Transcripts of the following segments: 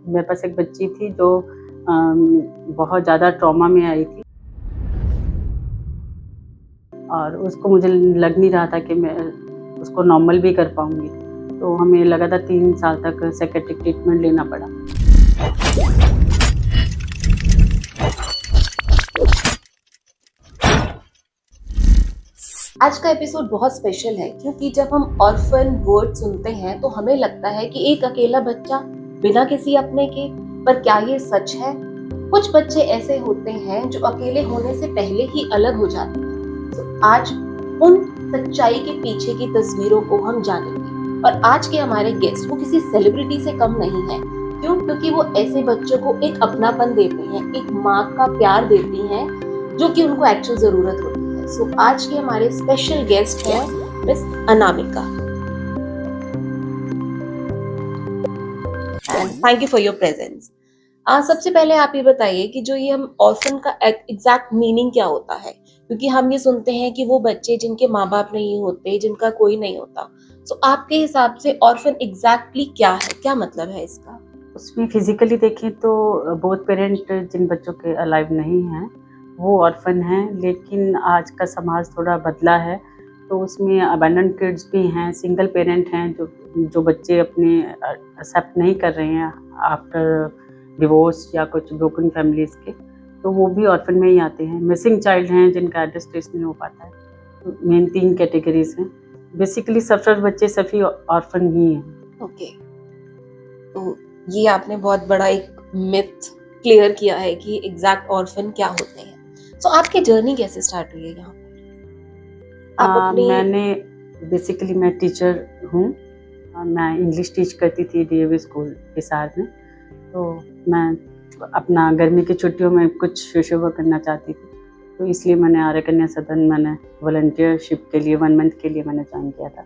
मेरे पास एक बच्ची थी जो बहुत ज़्यादा ट्रॉमा में आई थी और उसको मुझे लग नहीं रहा था कि मैं उसको नॉर्मल भी कर पाऊँगी। तो हमें लगा था 3 साल तक साइकियाट्रिक ट्रीटमेंट लेना पड़ा। आज का एपिसोड बहुत स्पेशल है क्योंकि जब हम ऑर्फन वर्ड सुनते हैं तो हमें लगता है कि एक अकेला बच्चा बिना किसी अपने के, पर क्या ये सच है? कुछ बच्चे ऐसे होते हैं जो अकेले होने से पहले ही अलग हो जाते हैं। तो आज उन सच्चाई के पीछे की तस्वीरों को हम जानेंगे और आज के हमारे गेस्ट वो किसी सेलिब्रिटी से कम नहीं है। क्यों? क्योंकि वो ऐसे बच्चों को एक अपनापन देते हैं, एक माँ का प्यार देती हैं जो कि उनको एक्चुअल जरूरत होती है। सो आज के हमारे स्पेशल गेस्ट हैं miss Anamika and thank you for your presence. सबसे पहले आप ये बताइए कि जो ये हम ऑर्फन का एग्जैक्ट मीनिंग क्या होता है, क्योंकि हम ये सुनते हैं कि वो बच्चे जिनके माँ बाप नहीं होते, जिनका कोई नहीं होता। सो आपके हिसाब से ऑर्फन एग्जैक्टली क्या है, क्या मतलब है इसका? उसमें फिजिकली देखें तो बोथ पेरेंट जिन बच्चों के अलाइव नहीं हैं वो ऑर्फन हैं, लेकिन आज का समाज थोड़ा बदला है तो उसमें अबैंडन किड्स भी हैं, सिंगल पेरेंट हैं जो बच्चे अपने एक्सेप्ट नहीं कर रहे हैं आफ्टर डिवोर्स या कुछ ब्रोकन फैमिलीज़ के, तो वो भी ऑर्फन में ही आते हैं। मिसिंग चाइल्ड हैं जिनका एड्रेस ट्रेस नहीं हो पाता है। तो मेन 3 कैटेगरीज हैं। बेसिकली सफर बच्चे सभी ऑर्फन ही हैं। ओके, तो ये आपने बहुत बड़ा एक मिथ क्लियर किया है कि एग्जैक्ट ऑर्फन क्या होते हैं। सो आपकी जर्नी कैसे स्टार्ट हुई है यहाँ पर? आप अपनी बेसिकली मैं टीचर हूँ। मैं इंग्लिश टीच करती थी डीएवी स्कूल हिसार में। तो मैं अपना गर्मी की छुट्टियों में कुछ सोशल वर्क करना चाहती थी, तो इसलिए मैंने आर्य कन्या सदन मैंने वॉलंटियरशिप के लिए 1 मंथ के लिए मैंने ज्वाइन किया था।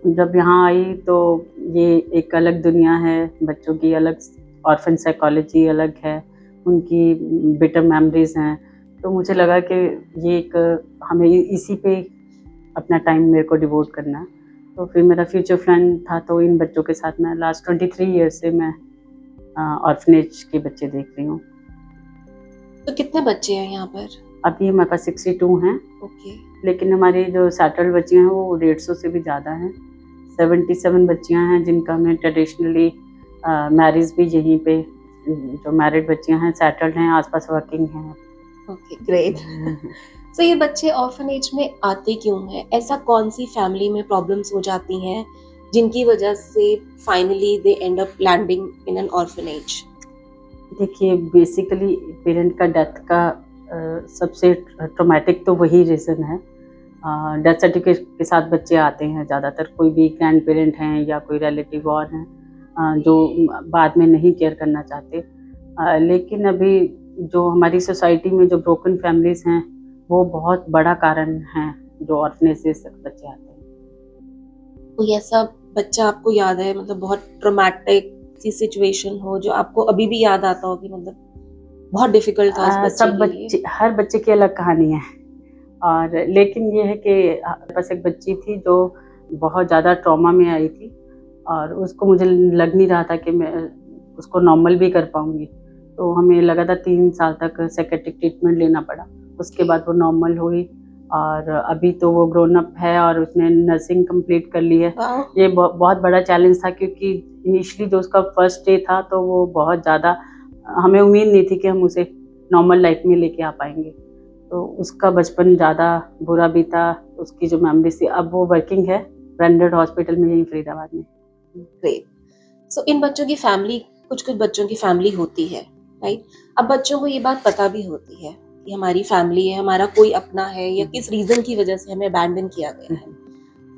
जब यहाँ आई तो ये एक अलग दुनिया है, बच्चों की अलग ऑर्फन साइकोलॉजी अलग है, उनकी बिटर मेमोरीज हैं। तो मुझे लगा कि ये एक हमें इसी पे अपना टाइम मेरे को डिवोट करना है। तो फिर मेरा फ्यूचर प्लान था, तो इन बच्चों के साथ मैं लास्ट 23 ईयर्स से मैं ऑर्फनेज के बच्चे देख रही हूँ। तो कितने बच्चे हैं यहाँ पर? अभी हमारे पास 62 हैं। ओके, लेकिन हमारी जो सेटल्ड बच्चियाँ हैं वो 150 से भी ज़्यादा हैं। 77 बच्चियाँ हैं जिनका हमने ट्रेडिशनली मैरिज भी यहीं पे, जो मैरिड बच्चियाँ हैं सेटल्ड हैं, आसपास वर्किंग हैं। Okay, great. सो ये बच्चे ऑर्फनेज में आते क्यों हैं? ऐसा कौन सी फैमिली में प्रॉब्लम्स हो जाती हैं जिनकी वजह से finally they end up landing in an orphanage? देखिए, बेसिकली पेरेंट का डेथ का सबसे ट्रॉमेटिक तो वही रीज़न है। डेथ सर्टिफिकेट के साथ बच्चे आते हैं ज़्यादातर, कोई भी ग्रैंड पेरेंट हैं या कोई रिलेटिव और हैं जो बाद में नहीं केयर करना चाहते। लेकिन अभी जो हमारी सोसाइटी में जो ब्रोकन फैमिलीज़ हैं वो बहुत बड़ा कारण है जो ऑर्फनेज से बच्चे आते हैं। कोई ऐसा बच्चा आपको याद है, मतलब बहुत ट्रॉमेटिक सी सिचुएशन हो जो आपको अभी भी याद आता हो कि मतलब बहुत डिफिकल्ट था उस बच्चे सब के लिए? बच्चे, हर बच्चे की अलग कहानी है। और लेकिन ये है कि बस एक बच्ची थी जो बहुत ज़्यादा ट्रॉमा में आई थी और उसको मुझे लग नहीं रहा था कि मैं उसको नॉर्मल भी कर पाऊँगी। तो हमें लगा था 3 साल तक साइकियाट्रिक ट्रीटमेंट लेना पड़ा। उसके बाद वो नॉर्मल हुई और अभी तो वो ग्रोन अप है और उसने नर्सिंग कंप्लीट कर ली है। ये बहुत बड़ा चैलेंज था क्योंकि इनिशियली जो उसका फर्स्ट डे था तो वो बहुत ज़्यादा, हमें उम्मीद नहीं थी कि हम उसे नॉर्मल लाइफ में लेके आ पाएंगे। तो उसका बचपन ज़्यादा बुरा बीता, उसकी जो मेमोरीज थी। अब वो वर्किंग है ब्रांडेड हॉस्पिटल में यहीं फरीदाबाद में। ग्रेट। सो इन बच्चों की फैमिली, कुछ बच्चों की फैमिली होती है, राइट? अब बच्चों को ये बात पता भी होती है कि हमारी फैमिली है, हमारा कोई अपना है या किस रीजन की वजह से हमें अबैंडन किया गया है।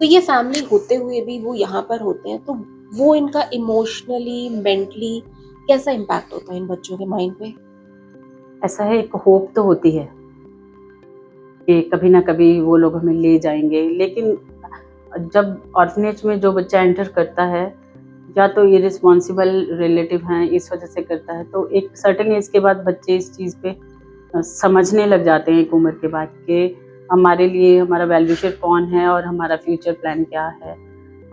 तो ये फैमिली होते हुए भी वो यहाँ पर होते हैं, तो वो इनका इमोशनली, मेंटली कैसा इम्पैक्ट होता है इन बच्चों के माइंड पे? ऐसा है, एक होप तो होती है कि कभी ना कभी वो लोग हमें ले जाएंगे, लेकिन जब ऑर्फनेज में जो बच्चा एंटर करता है या तो इरिस्पॉन्सिबल रिलेटिव हैं इस वजह से करता है, तो एक सर्टेन एज के बाद बच्चे इस चीज़ पे समझने लग जाते हैं एक उम्र के बाद कि हमारे लिए हमारा वेलविशर कौन है और हमारा फ्यूचर प्लान क्या है।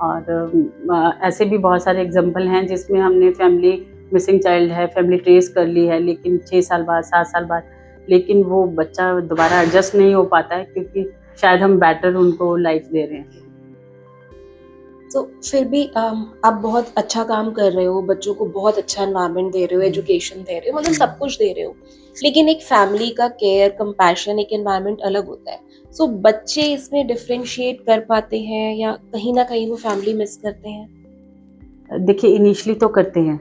और ऐसे भी बहुत सारे एग्जांपल हैं जिसमें हमने फैमिली मिसिंग चाइल्ड है, फैमिली ट्रेस कर ली है, लेकिन 6 साल बाद, 7 साल बाद, लेकिन वो बच्चा दोबारा एडजस्ट नहीं हो पाता है क्योंकि शायद हम बेटर उनको लाइफ दे रहे हैं। तो फिर भी आप बहुत अच्छा काम कर रहे हो, बच्चों को बहुत अच्छा एनवायरनमेंट दे रहे हो, एजुकेशन दे रहे हो, मतलब सब कुछ दे रहे हो, लेकिन एक फैमिली का केयर, कंपैशन, एक एनवायरनमेंट अलग होता है। सो बच्चे इसमें डिफरेंशिएट कर पाते हैं या कहीं ना कहीं वो फैमिली मिस करते हैं? देखिए इनिशियली तो करते हैं,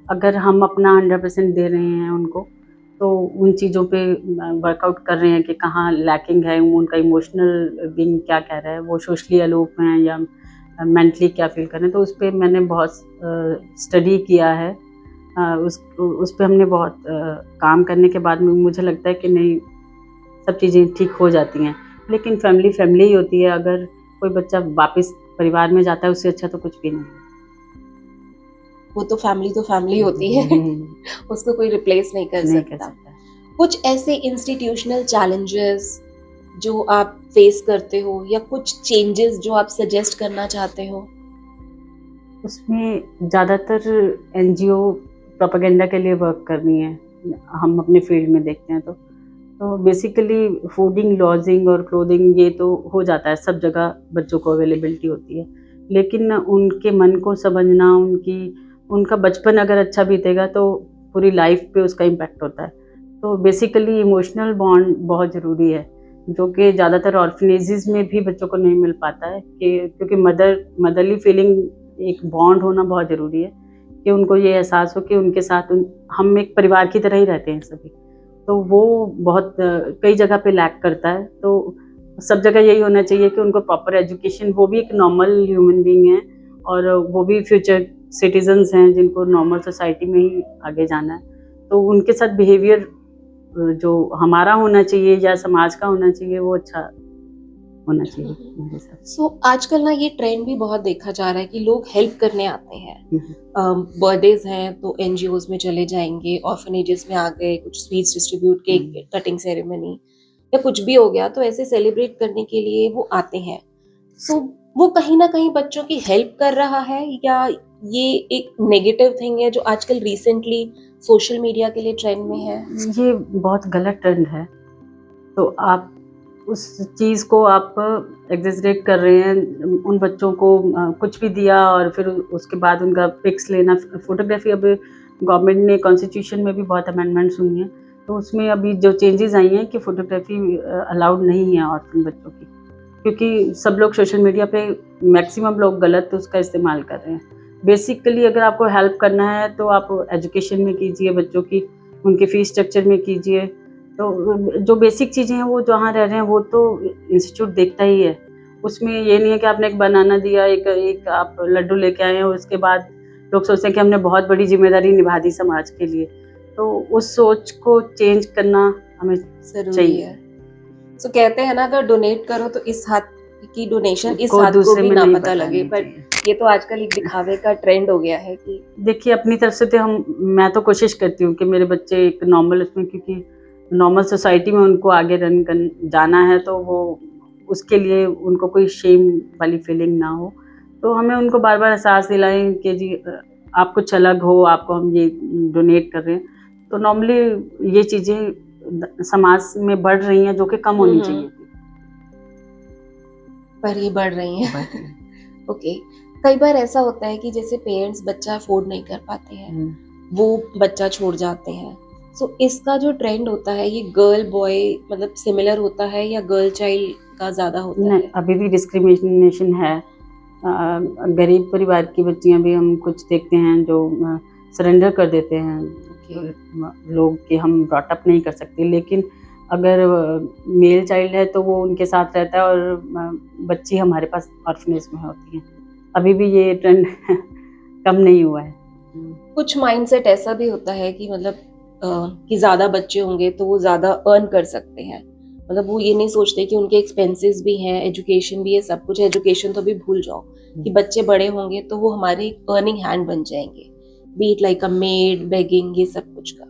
अगर हम अपना 100% दे रहे हैं उनको, तो उन चीज़ों पे वर्कआउट कर रहे हैं कि कहाँ लैकिंग है, उनका इमोशनल बीइंग क्या कह रहा है, वो सोशली अलूप हैं या मेंटली क्या फील कर रहे हैं, तो उस पे मैंने बहुत स्टडी किया है। उस पे हमने बहुत काम करने के बाद में मुझे लगता है कि नहीं, सब चीज़ें ठीक हो जाती हैं। लेकिन फैमिली फैमिली ही होती है, अगर कोई बच्चा वापस परिवार में जाता है उससे अच्छा तो कुछ भी नहीं है। वो तो फैमिली होती है, उसको कोई रिप्लेस नहीं कर नहीं कर सकता। सकता। कुछ ऐसे इंस्टीट्यूशनल चैलेंजेस जो आप फेस करते हो या कुछ चेंजेस जो आप सजेस्ट करना चाहते हो? उसमें ज़्यादातर एनजीओ प्रोपेगेंडा के लिए वर्क कर रही हैं, हम अपने फील्ड में देखते हैं तो बेसिकली फूडिंग, लॉजिंग और क्लोथिंग ये तो हो जाता है, सब जगह बच्चों को अवेलेबिलिटी होती है। लेकिन उनके मन को समझना, उनका बचपन अगर अच्छा बीतेगा तो पूरी लाइफ पे उसका इम्पैक्ट होता है। तो बेसिकली इमोशनल बॉन्ड बहुत ज़रूरी है, जो कि ज़्यादातर ऑर्फनेजेस में भी बच्चों को नहीं मिल पाता है, कि क्योंकि मदरली फीलिंग, एक बॉन्ड होना बहुत ज़रूरी है कि उनको ये एहसास हो कि उनके साथ हम एक परिवार की तरह ही रहते हैं सभी। तो वो बहुत कई जगह पे लैक करता है। तो सब जगह यही होना चाहिए कि उनको प्रॉपर एजुकेशन, वो भी एक नॉर्मल ह्यूमन बीइंग है और वो भी फ्यूचर सिटीजन्स हैं जिनको नॉर्मल सोसाइटी में ही आगे जाना है। तो उनके साथ बिहेवियर जो हमारा होना चाहिए या समाज का होना चाहिए वो अच्छा होना चाहिए मेरे साथ। सो आजकल ना ये ट्रेंड भी बहुत देखा जा रहा है कि लोग हेल्प करने आते हैं। बर्थडेज हैं तो एनजीओज में चले जाएंगे, ऑर्फनेजेस में आ गए, कुछ sweets distribute, cake cutting ceremony या कुछ भी हो गया, तो ऐसे सेलिब्रेट करने के लिए वो आते हैं। सो वो कहीं ना कहीं बच्चों की हेल्प कर रहा है या ये एक नेगेटिव थिंग है जो आजकल रिसेंटली सोशल मीडिया के लिए ट्रेंड में है? ये बहुत गलत ट्रेंड है। तो आप उस चीज़ को आप एग्जेजरेट कर रहे हैं, उन बच्चों को कुछ भी दिया और फिर उसके बाद उनका पिक्स लेना। फ़ोटोग्राफ़ी अब गवर्नमेंट ने कॉन्स्टिट्यूशन में भी बहुत अमेंडमेंट्स हुई हैं, तो उसमें अभी जो चेंजेस आई हैं कि फ़ोटोग्राफ़ी अलाउड नहीं है ऑर्फन बच्चों की, क्योंकि सब लोग सोशल मीडिया पे, मैक्सिमम लोग गलत उसका इस्तेमाल कर रहे हैं। बेसिकली अगर आपको हेल्प करना है तो आप एजुकेशन में कीजिए बच्चों की, उनके फ़ीस स्ट्रक्चर में कीजिए। तो जो बेसिक चीज़ें हैं वो जहाँ रह रहे हैं वो तो इंस्टीट्यूट देखता ही है। उसमें ये नहीं है कि आपने एक बनाना दिया, एक आप लड्डू लेके आए हैं और उसके बाद लोग सोचते हैं कि हमने बहुत बड़ी ज़िम्मेदारी निभा दी समाज के लिए। तो उस सोच को चेंज करना हमें जरूरी चाहिए। है। सो कहते हैं ना, अगर डोनेट करो तो इस हाथ की डोनेशन इस को हाथ को दूसरे भी में ना नहीं पता लगे, बतानी पर चाहिए। ये तो आजकल एक दिखावे का ट्रेंड हो गया है कि देखिए अपनी तरफ से तो मैं तो कोशिश करती हूँ कि मेरे बच्चे एक नॉर्मल उसमें, क्योंकि नॉर्मल सोसाइटी में उनको आगे रन कर जाना है, तो वो उसके लिए उनको कोई शेम वाली फीलिंग ना हो। तो हमें उनको बार बार एहसास दिलाएं कि जी आप कुछ अलग हो, आपको हम ये डोनेट कर रहे हैं। तो नॉर्मली ये चीज़ें समाज में बढ़ रही हैं जो कि कम होनी चाहिए थी। पर ये बढ़ रही हैं। बढ़ रही हैं। ओके। कई बार ऐसा होता है कि जैसे पेरेंट्स बच्चा अफोर्ड नहीं कर पाते हैं, वो बच्चा छोड़ जाते हैं। सो इसका जो ट्रेंड होता है ये गर्ल बॉय मतलब सिमिलर होता है या गर्ल चाइल्ड का ज्यादा होता नहीं, है? अभी भी डिस्क्रिमिनेशन है। गरीब परिवार की बच्चियां भी हम कुछ देखते हैं जो सरेंडर कर देते हैं। लोग कि हम ब्रॉट अप नहीं कर सकते, लेकिन अगर मेल चाइल्ड है तो वो उनके साथ रहता है और बच्ची हमारे पास ऑर्फनेज में होती हैं। अभी भी ये ट्रेंड कम नहीं हुआ है। कुछ माइंडसेट ऐसा भी होता है कि मतलब कि ज्यादा बच्चे होंगे तो वो ज्यादा अर्न कर सकते हैं, मतलब वो ये नहीं सोचते कि उनके एक्सपेंसेस भी हैं, एजुकेशन भी है, सब कुछ। एजुकेशन तो भी भूल जाओ कि बच्चे बड़े होंगे तो वो हमारे अर्निंग हैंड बन जाएंगे, B it like a made, begging, ये सब कुछ का।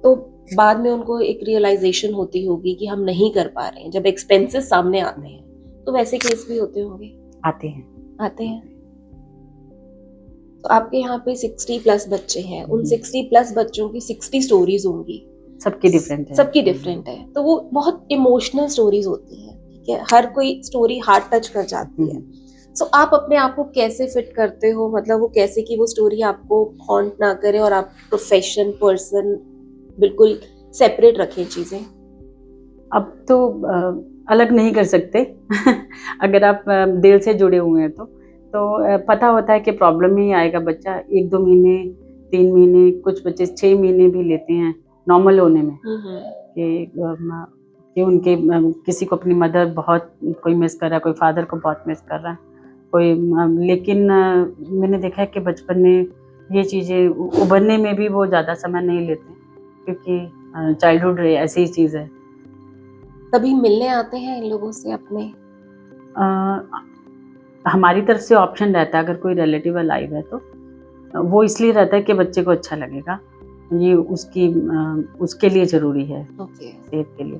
तो बाद में उनको एक रियलाइजेशन होती होगी कि हम नहीं कर पा रहे हैं जब एक्सपेंसेस सामने आते हैं। तो वैसे केस भी होते होंगे? आते हैं। आते हैं। तो आपके यहाँ पे 60 प्लस बच्चे हैं, उन 60 प्लस बच्चों की 60 स्टोरीज होंगी, सबकी डिफरेंट है। सबकी डिफरेंट है, तो वो बहुत इमोशनल स्टोरीज होती हैं, ठीक है, हर कोई स्टोरी हार्ट टच कर जाती है। सो आप अपने आप को कैसे फिट करते हो, मतलब वो कैसे कि वो स्टोरी आपको हॉन्ट ना करे और आप प्रोफेशन पर्सन बिल्कुल सेपरेट रखें चीजें? अब तो अलग नहीं कर सकते अगर आप दिल से जुड़े हुए हैं तो पता होता है कि प्रॉब्लम ही आएगा बच्चा। 1-2 महीने, 3 महीने, कुछ बच्चे 6 महीने भी लेते हैं नॉर्मल होने में कि उनके किसी को अपनी मदर बहुत कोई मिस कर रहा है, कोई फादर को बहुत मिस कर रहा है, कोई लेकिन मैंने देखा है कि बचपन में ये चीज़ें उभरने में भी वो ज़्यादा समय नहीं लेते, क्योंकि चाइल्डहुड ऐसी ही चीज़ है। कभी मिलने आते हैं इन लोगों से अपने? हमारी तरफ से ऑप्शन रहता है, अगर कोई रिलेटिव लाइव है तो वो इसलिए रहता है कि बच्चे को अच्छा लगेगा, ये उसके लिए ज़रूरी है, सेहत के लिए।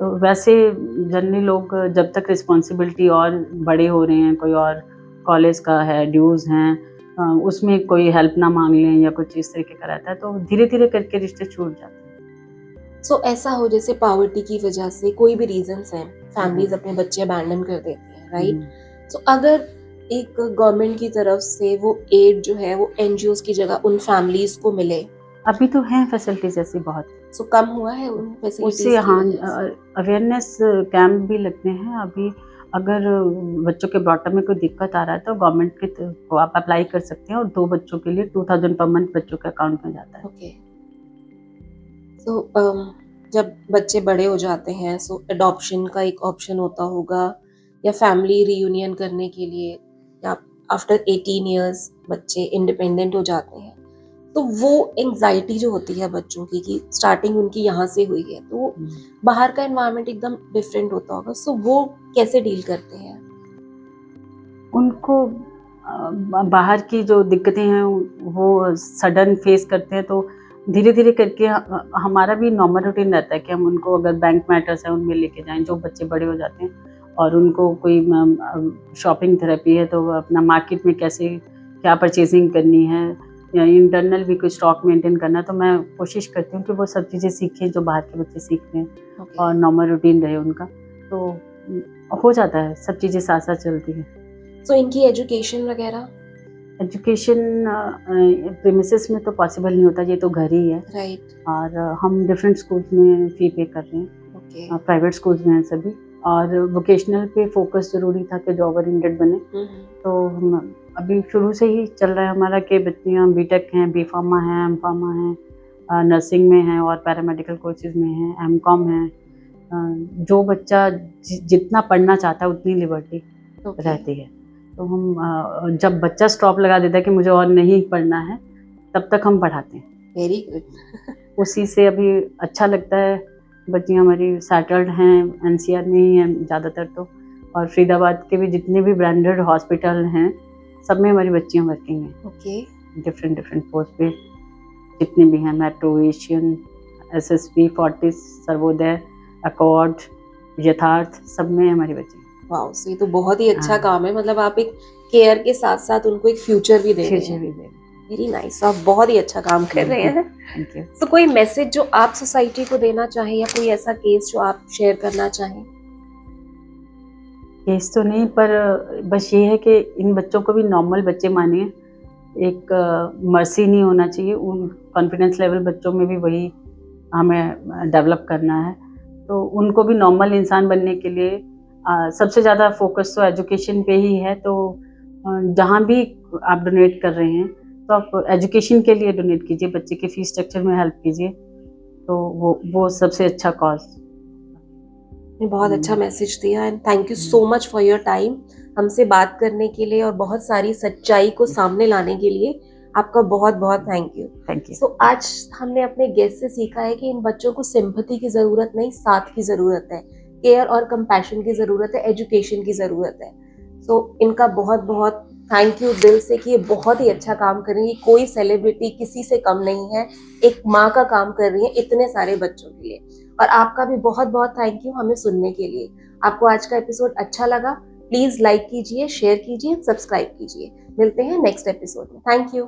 तो वैसे जनरली लोग जब तक रिस्पॉन्सिबिलिटी और बड़े हो रहे हैं, कोई और कॉलेज का है, ड्यूज़ हैं, उसमें कोई हेल्प ना मांग लें या कुछ इस तरीके का रहता है, तो धीरे धीरे करके रिश्ते छूट जाते हैं। सो ऐसा हो जैसे पॉवर्टी की वजह से कोई भी रीजंस हैं, फैमिलीज अपने बच्चे अबैंडन कर देती हैं, राइट? सो अगर एक गवर्नमेंट की तरफ से वो एड जो है वो एनजीओज की जगह उन फैमिलीज को मिले, अभी तो हैं फैसिलिटीज ऐसी बहुत। सो कम हुआ है उन फैसिलिटीज उससे की हाँ, वजह से? अवेयरनेस कैंप भी लगते हैं अभी। अगर बच्चों के ब्रॉटअप में कोई दिक्कत आ रहा है तो गवर्नमेंट के को आप अप्लाई कर सकते हैं, और 2 बच्चों के लिए 2000 पर मंथ बच्चों के अकाउंट में जाता है। ओके। सो जब बच्चे बड़े हो जाते हैं, सो अडॉप्शन का एक ऑप्शन होता होगा, या फैमिली रियूनियन करने के लिए, या आफ्टर 18 इयर्स बच्चे इंडिपेंडेंट हो जाते हैं, तो वो एंजाइटी जो होती है बच्चों की कि स्टार्टिंग उनकी यहाँ से हुई है, तो बाहर का एनवायरनमेंट एकदम डिफरेंट होता होगा, सो वो कैसे डील करते हैं? उनको बाहर की जो दिक्कतें हैं वो सडन फेस करते हैं, तो धीरे धीरे करके हमारा भी नॉर्मल रूटीन रहता है कि हम उनको अगर बैंक मैटर्स हैं उनमें लेके जाएं। जो बच्चे बड़े हो जाते हैं और उनको कोई शॉपिंग थेरेपी है तो अपना मार्केट में कैसे क्या परचेजिंग करनी है, या इंटरनल भी कोई स्टॉक मेंटेन करना, तो मैं कोशिश करती हूँ कि वो सब चीज़ें सीखें जो बाहर के बच्चे सीख रहे हैं, और नॉर्मल रूटीन रहे उनका, तो हो जाता है, सब चीज़ें साथ साथ चलती हैं। सो इनकी एजुकेशन वगैरह? एजुकेशन प्रीमिसेस में तो पॉसिबल नहीं होता, ये तो घर ही है, राइट। और हम डिफरेंट स्कूल्स में फ़ी पे कर रहे हैं, प्राइवेट स्कूल्स में हैं सभी, और वोकेशनल पे फोकस ज़रूरी था कि जॉब ओरिएंटेड बने, तो हम अभी शुरू से ही चल रहा है हमारा कि बच्चियाँ बीटेक हैं, बी फार्मा हैं, एम फार्मा हैं, नर्सिंग में हैं, और पैरामेडिकल कोर्सेज में हैं, एमकॉम हैं। जो बच्चा जितना पढ़ना चाहता है उतनी लिबर्टी रहती है। तो हम जब बच्चा स्टॉप लगा देता है कि मुझे और नहीं पढ़ना है, तब तक हम पढ़ाते हैं। Very good. उसी से अभी अच्छा लगता है। बच्चियाँ हमारी सेटल्ड हैं, एनसीआर में ही हैं ज़्यादातर तो, और फरीदाबाद के भी जितने भी ब्रांडेड हॉस्पिटल हैं सब में हमारी बच्चियाँ वर्किंग हैं। ओके। डिफरेंट पोस्ट पे जितने भी हैं, metro, Asian, SSP, Fortis, Sarvodaya, accord, यथार्थ, सब में हमारी बच्ची। वाओ, सो ये तो बहुत ही अच्छा काम है, मतलब आप एक केयर के साथ साथ उनको एक फ्यूचर भी दे रहे हैं। वेरी नाइस, आप बहुत ही अच्छा काम कर रहे हैं। Thank you. तो कोई मैसेज जो आप सोसाइटी को देना चाहें, या कोई ऐसा केस जो आप शेयर करना चाहें? केस तो नहीं, पर बस ये है कि इन बच्चों को भी नॉर्मल बच्चे मानिए, एक मर्सी नहीं होना चाहिए, उन कॉन्फिडेंस लेवल बच्चों में भी वही हमें डेवलप करना है। तो उनको भी नॉर्मल इंसान बनने के लिए सबसे ज़्यादा फोकस तो एजुकेशन पे ही है। तो जहाँ भी आप डोनेट कर रहे हैं तो आप एजुकेशन के लिए डोनेट कीजिए, बच्चे के फीस स्ट्रक्चर में हेल्प कीजिए, तो वो सबसे अच्छा कॉज। बहुत अच्छा मैसेज दिया, and thank you so much for your time, हमसे बात करने के लिए और बहुत सारी सच्चाई को सामने लाने के लिए आपका बहुत बहुत thank you. Thank you. So आज हमने अपने गेस्ट से सीखा है कि इन बच्चों को सिंपैथी की ज़रूरत नहीं, साथ की ज़रूरत है, केयर और कंपैशन की ज़रूरत है, एजुकेशन की ज़रूरत है। सो इनका बहुत बहुत थैंक यू दिल से कि ये बहुत ही अच्छा काम कर रही है, कोई सेलिब्रिटी किसी से कम नहीं है, एक माँ का काम कर रही है इतने सारे बच्चों के लिए। और आपका भी बहुत बहुत थैंक यू हमें सुनने के लिए। आपको आज का एपिसोड अच्छा लगा प्लीज लाइक कीजिए, शेयर कीजिए, सब्सक्राइब कीजिए। मिलते हैं नेक्स्ट एपिसोड में। Thank you.